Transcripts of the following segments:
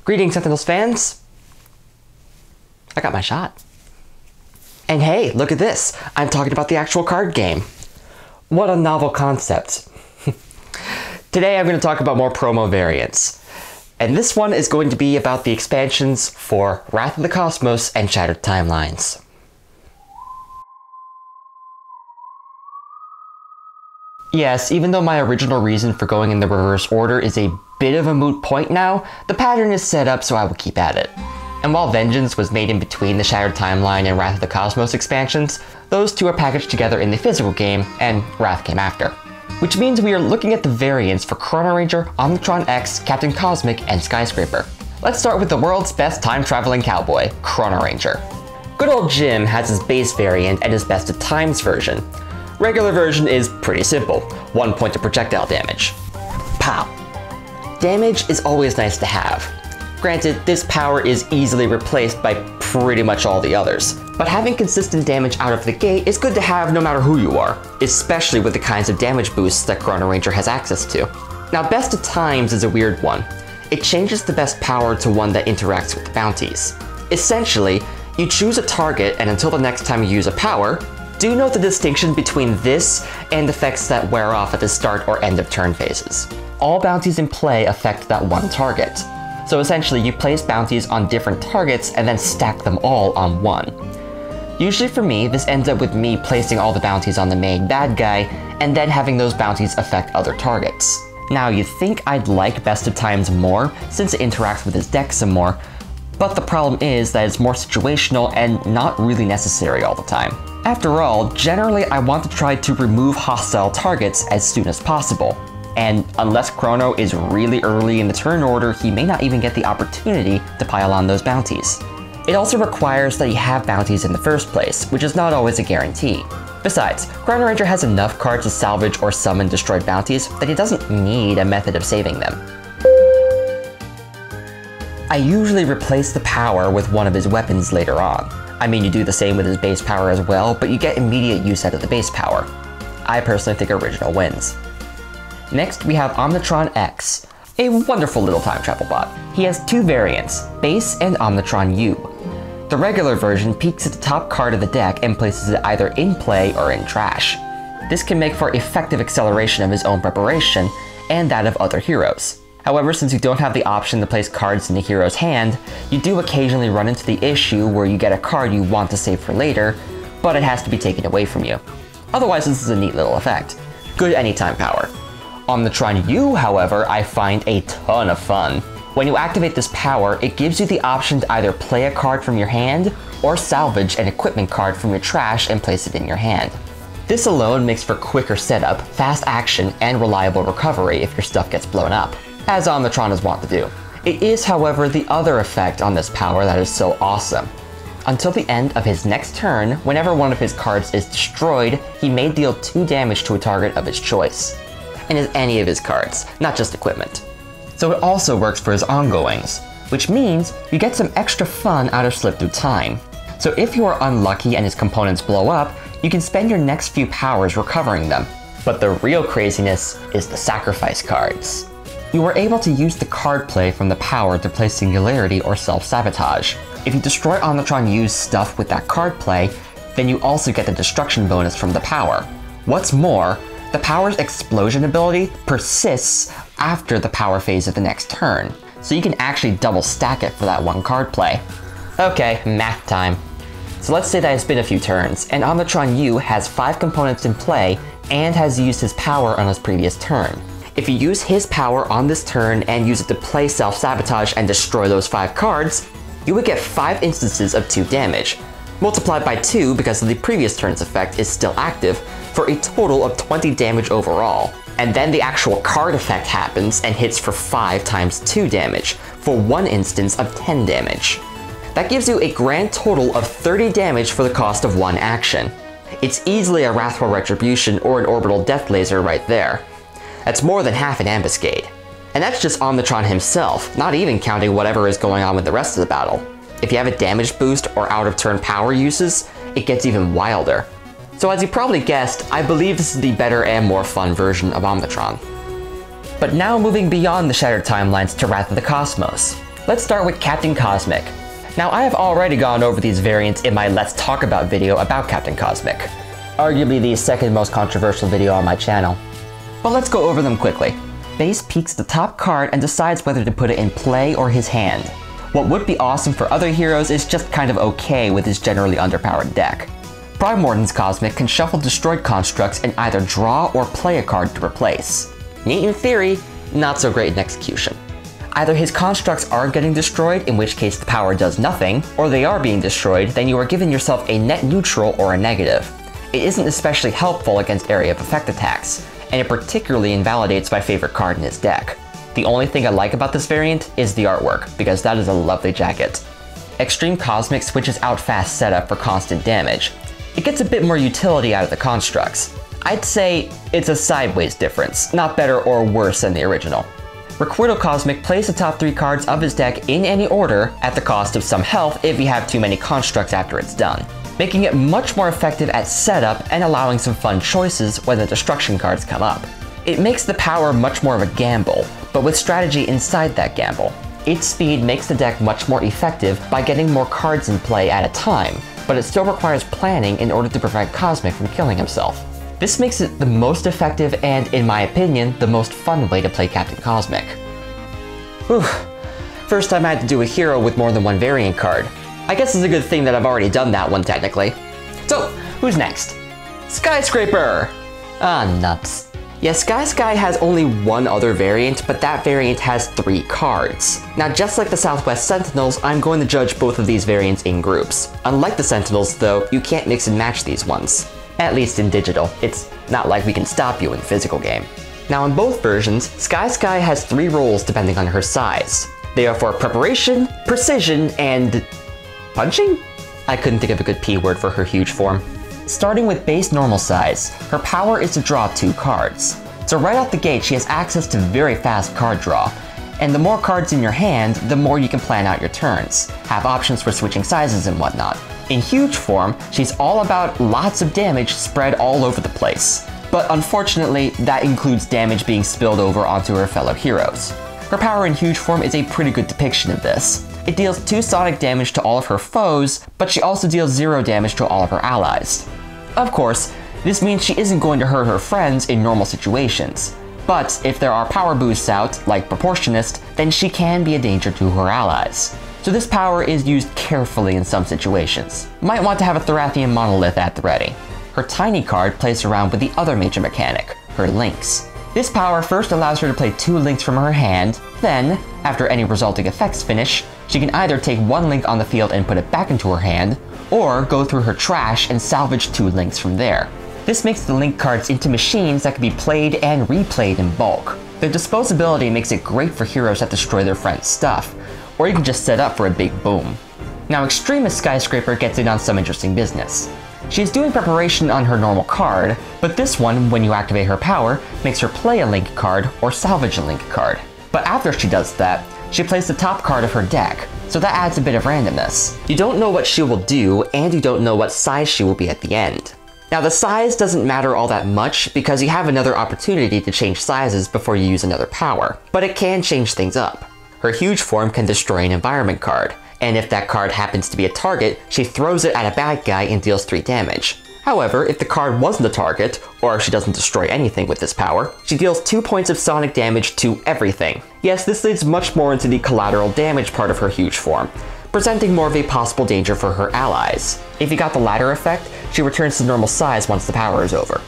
Greetings, Sentinels fans! I got my shot. And hey, look at this! I'm talking about the actual card game. What a novel concept. Today I'm going to talk about more promo variants. And this one is going to be about the expansions for Wrath of the Cosmos and Shattered Timelines. Yes, even though my original reason for going in the reverse order is a bit of a moot point now, the pattern is set up so I will keep at it. And while Vengeance was made in between the Shattered Timeline and Wrath of the Cosmos expansions, those two are packaged together in the physical game, and Wrath came after. Which means we are looking at the variants for Chrono Ranger, Omnitron X, Captain Cosmic, and Skyscraper. Let's start with the world's best time-traveling cowboy, Chrono Ranger. Good old Jim has his base variant and his Best of Times version. Regular version is pretty simple, 1 point of projectile damage. Pow! Damage is always nice to have. Granted, this power is easily replaced by pretty much all the others, but having consistent damage out of the gate is good to have no matter who you are, especially with the kinds of damage boosts that Chrono Ranger has access to. Now, Best of Times is a weird one. It changes the best power to one that interacts with the bounties. Essentially, you choose a target, and until the next time you use a power, do note the distinction between this and effects that wear off at the start or end of turn phases. All bounties in play affect that one target. So essentially, you place bounties on different targets and then stack them all on one. Usually for me, this ends up with me placing all the bounties on the main bad guy, and then having those bounties affect other targets. Now, you'd think I'd like Best of Times more, since it interacts with his deck some more, but the problem is that it's more situational and not really necessary all the time. After all, generally I want to try to remove hostile targets as soon as possible. And unless Chrono is really early in the turn order, he may not even get the opportunity to pile on those bounties. It also requires that he have bounties in the first place, which is not always a guarantee. Besides, Chrono Ranger has enough cards to salvage or summon destroyed bounties that he doesn't need a method of saving them. I usually replace the power with one of his weapons later on. I mean, you do the same with his base power as well, but you get immediate use out of the base power. I personally think original wins. Next, we have Omnitron X, a wonderful little time travel bot. He has two variants, Base and Omnitron U. The regular version peaks at the top card of the deck and places it either in play or in trash. This can make for effective acceleration of his own preparation and that of other heroes. However, since you don't have the option to place cards in the hero's hand, you do occasionally run into the issue where you get a card you want to save for later, but it has to be taken away from you. Otherwise, this is a neat little effect. Good anytime power. Omnitron U, however, I find a ton of fun. When you activate this power, it gives you the option to either play a card from your hand, or salvage an equipment card from your trash and place it in your hand. This alone makes for quicker setup, fast action, and reliable recovery if your stuff gets blown up, as Omnitron is wont to do. It is, however, the other effect on this power that is so awesome. Until the end of his next turn, whenever one of his cards is destroyed, he may deal 2 damage to a target of his choice. And is any of his cards, not just equipment. So it also works for his ongoings, which means you get some extra fun out of Slip Through Time. So if you are unlucky and his components blow up, you can spend your next few powers recovering them. But the real craziness is the sacrifice cards. You are able to use the card play from the power to play Singularity or Self-Sabotage. If you destroy Omnitron U's stuff with that card play, then you also get the destruction bonus from the power. What's more, the power's explosion ability persists after the power phase of the next turn, so you can actually double stack it for that one card play. Okay, math time. So let's say that it's been a few turns, and Omnitron U has 5 components in play and has used his power on his previous turn. If you use his power on this turn and use it to play Self-Sabotage and destroy those 5 cards, you would get 5 instances of 2 damage, multiplied by 2 because of the previous turn's effect is still active, for a total of 20 damage overall. And then the actual card effect happens and hits for 5 times 2 damage, for 1 instance of 10 damage. That gives you a grand total of 30 damage for the cost of 1 action. It's easily a Wrathful Retribution or an Orbital Death Laser right there. That's more than half an Ambuscade. And that's just Omnitron himself, not even counting whatever is going on with the rest of the battle. If you have a damage boost or out of turn power uses, it gets even wilder. So as you probably guessed, I believe this is the better and more fun version of Omnitron. But now moving beyond the Shattered Timelines to Wrath of the Cosmos. Let's start with Captain Cosmic. Now, I have already gone over these variants in my Let's Talk About video about Captain Cosmic, arguably the second most controversial video on my channel. But let's go over them quickly. Base peeks the top card and decides whether to put it in play or his hand. What would be awesome for other heroes is just kind of okay with his generally underpowered deck. Primordial's Cosmic can shuffle destroyed constructs and either draw or play a card to replace. Neat in theory, not so great in execution. Either his constructs are getting destroyed, in which case the power does nothing, or they are being destroyed, then you are giving yourself a net neutral or a negative. It isn't especially helpful against area of effect attacks, and it particularly invalidates my favorite card in his deck. The only thing I like about this variant is the artwork, because that is a lovely jacket. Extreme Cosmic switches out fast setup for constant damage. It gets a bit more utility out of the constructs. I'd say it's a sideways difference, not better or worse than the original. Requital Cosmic plays the top 3 cards of his deck in any order at the cost of some health if you have too many constructs after it's done, making it much more effective at setup and allowing some fun choices when the destruction cards come up. It makes the power much more of a gamble, but with strategy inside that gamble. Its speed makes the deck much more effective by getting more cards in play at a time, but it still requires planning in order to prevent Cosmic from killing himself. This makes it the most effective and, in my opinion, the most fun way to play Captain Cosmic. Whew. First time I had to do a hero with more than one variant card. I guess it's a good thing that I've already done that one technically. So, who's next? Skyscraper! Ah, nuts. Yeah, Sky has only one other variant, but that variant has 3 cards. Now, just like the Southwest Sentinels, I'm going to judge both of these variants in groups. Unlike the Sentinels, though, you can't mix and match these ones. At least in digital. It's not like we can stop you in the physical game. Now in both versions, Sky has 3 roles depending on her size. They are for preparation, precision, and punching? I couldn't think of a good P word for her huge form. Starting with base normal size, her power is to draw 2 cards. So right out the gate she has access to very fast card draw, and the more cards in your hand, the more you can plan out your turns, have options for switching sizes and whatnot. In huge form, she's all about lots of damage spread all over the place. But unfortunately, that includes damage being spilled over onto her fellow heroes. Her power in huge form is a pretty good depiction of this. It deals 2 sonic damage to all of her foes, but she also deals 0 damage to all of her allies. Of course, this means she isn't going to hurt her friends in normal situations. But if there are power boosts out, like Proportionist, then she can be a danger to her allies. So this power is used carefully in some situations. Might want to have a Thorathian Monolith at the ready. Her Tiny card plays around with the other major mechanic, her Links. This power first allows her to play 2 Links from her hand, then, after any resulting effects finish, she can either take 1 Link on the field and put it back into her hand, or go through her trash and salvage 2 Links from there. This makes the Link cards into machines that can be played and replayed in bulk. Their disposability makes it great for heroes that destroy their friends' stuff, or you can just set up for a big boom. Now Extremist Skyscraper gets in on some interesting business. She's doing preparation on her normal card, but this one, when you activate her power, makes her play a Link card or salvage a Link card. But after she does that, she plays the top card of her deck, so that adds a bit of randomness. You don't know what she will do, and you don't know what size she will be at the end. Now the size doesn't matter all that much because you have another opportunity to change sizes before you use another power, but it can change things up. Her huge form can destroy an environment card, and if that card happens to be a target, she throws it at a bad guy and deals 3 damage. However, if the card wasn't a target, or if she doesn't destroy anything with this power, she deals 2 points of sonic damage to everything. Yes, this leads much more into the collateral damage part of her huge form, presenting more of a possible danger for her allies. If you got the latter effect, she returns to normal size once the power is over.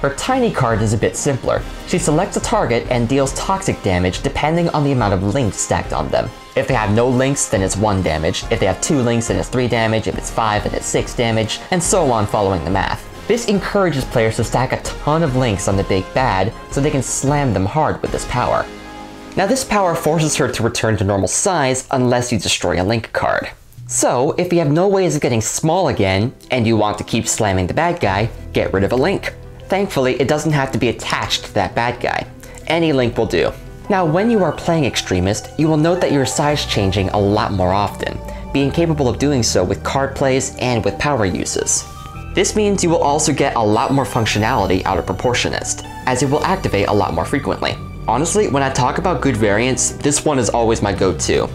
Her Tiny card is a bit simpler. She selects a target and deals toxic damage depending on the amount of links stacked on them. If they have no links, then it's 1 damage. If they have 2 links, then it's 3 damage. If it's 5, then it's 6 damage, and so on following the math. This encourages players to stack a ton of links on the big bad so they can slam them hard with this power. Now this power forces her to return to normal size unless you destroy a link card. So if you have no ways of getting small again, and you want to keep slamming the bad guy, get rid of a link. Thankfully, it doesn't have to be attached to that bad guy. Any link will do. Now, when you are playing Extremist, you will note that your size changing a lot more often, being capable of doing so with card plays and with power uses. This means you will also get a lot more functionality out of Proportionist, as it will activate a lot more frequently. Honestly, when I talk about good variants, this one is always my go-to.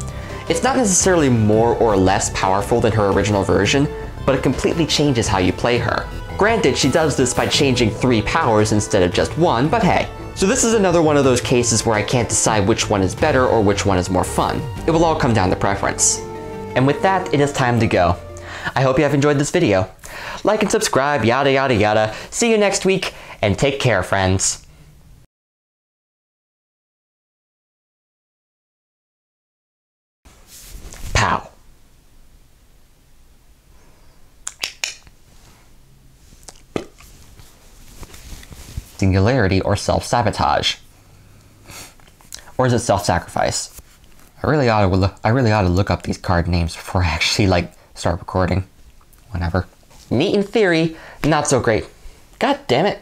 It's not necessarily more or less powerful than her original version, but it completely changes how you play her. Granted, she does this by changing 3 powers instead of just 1, but hey. So this is another one of those cases where I can't decide which one is better or which one is more fun. It will all come down to preference. And with that, it is time to go. I hope you have enjoyed this video. Like and subscribe, yada yada yada. See you next week, and take care, friends. Pow. Singularity or self-sabotage. Or is it self-sacrifice? I really ought to look up these card names before I actually start recording. Whatever. Neat in theory, not so great. God damn it.